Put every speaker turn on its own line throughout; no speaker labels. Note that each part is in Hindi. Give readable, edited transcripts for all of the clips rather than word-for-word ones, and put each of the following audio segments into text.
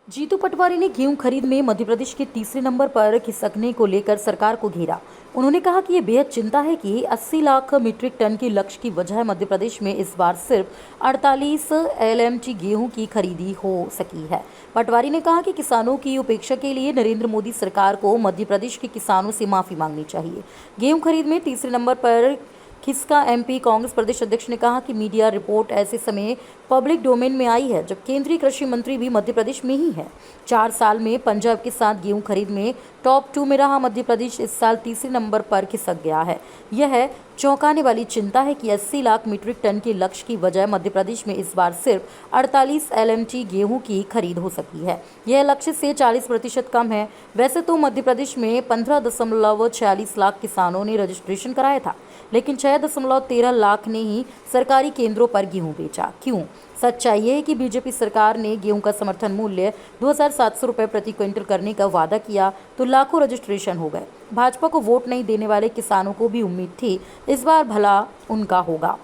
जीतू पटवारी ने गेहूं खरीद में मध्य प्रदेश के तीसरे नंबर पर खिसकने को लेकर सरकार को घेरा। उन्होंने कहा कि ये बेहद चिंता है कि 80 लाख मीट्रिक टन के लक्ष्य की वजह मध्य प्रदेश में इस बार सिर्फ 48 एलएमटी गेहूं की खरीदी हो सकी है। पटवारी ने कहा कि किसानों की उपेक्षा के लिए नरेंद्र मोदी सरकार को मध्य प्रदेश के किसानों से माफी मांगनी चाहिए। गेहूं खरीद में तीसरे नंबर पर खिसका एमपी कांग्रेस प्रदेश अध्यक्ष ने कहा कि मीडिया रिपोर्ट ऐसे समय पब्लिक डोमेन में आई है जब केंद्रीय कृषि मंत्री भी मध्य प्रदेश में ही है। 4 साल में पंजाब के साथ गेहूं खरीद में टॉप 2 में रहा मध्य प्रदेश इस साल तीसरे नंबर पर खिसक गया है। यह चौंकाने वाली चिंता है कि 80 लाख मीट्रिक टन के लक्ष्य की वजह मध्य प्रदेश में इस बार सिर्फ 48 एलएमटी गेहूं की खरीद हो सकी है। यह लक्ष्य से 40% कम है। वैसे तो मध्य प्रदेश में 15.46 लाख किसानों ने रजिस्ट्रेशन कराया था, लेकिन 6.13 लाख ने ही सरकारी केंद्रों पर गेहूं बेचा। क्यों? सच्चाई ये है कि बीजेपी सरकार ने गेहूं का समर्थन मूल्य 2700 रुपये प्रति क्विंटल करने का वादा किया तो लाखों रजिस्ट्रेशन हो गए। भाजपा को वोट नहीं देने वाले किसानों को भी उम्मीद थी इस बार भला उनका होगा,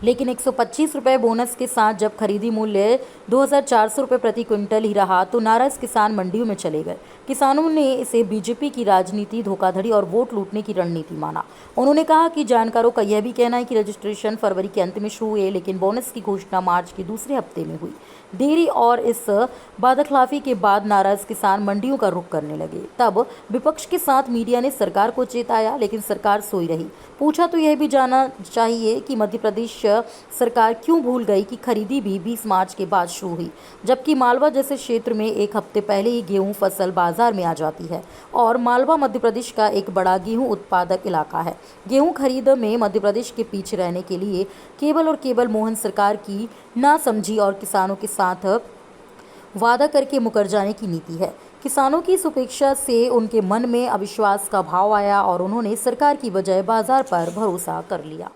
लेकिन 125 रुपये बोनस के साथ जब खरीदी मूल्य 2400 रुपये प्रति क्विंटल ही रहा तो नाराज किसान मंडियों में चले गए। किसानों ने इसे बीजेपी की राजनीति, धोखाधड़ी और वोट लूटने की रणनीति माना। उन्होंने कहा कि जानकारों का यह भी कहना है कि रजिस्ट्रेशन फरवरी के अंत में शुरू हुए, लेकिन बोनस की घोषणा मार्च के दूसरे हफ्ते में हुई। देरी और इस बादखलाफी के बाद नाराज किसान मंडियों का रुख करने लगे। तब विपक्ष के साथ मीडिया ने सरकार को चेताया, लेकिन सरकार सोई रही। पूछा तो यह भी जाना चाहिए कि मध्य प्रदेश सरकार क्यों भूल गई कि खरीदी भी 20 मार्च के बाद शुरू हुई, जबकि मालवा जैसे क्षेत्र में एक हफ्ते पहले ही गेहूं फसल बाजार में आ जाती है और मालवा मध्य प्रदेश का एक बड़ा गेहूं उत्पादक इलाका है। गेहूं खरीद में मध्य प्रदेश के पीछे रहने के लिए केवल और केवल मोहन सरकार की नासमझी और किसानों के साथ वादा करके मुकर जाने की नीति है। किसानों की इस उपेक्षा से उनके मन में अविश्वास का भाव आया और उन्होंने सरकार की बजाय बाजार पर भरोसा कर लिया।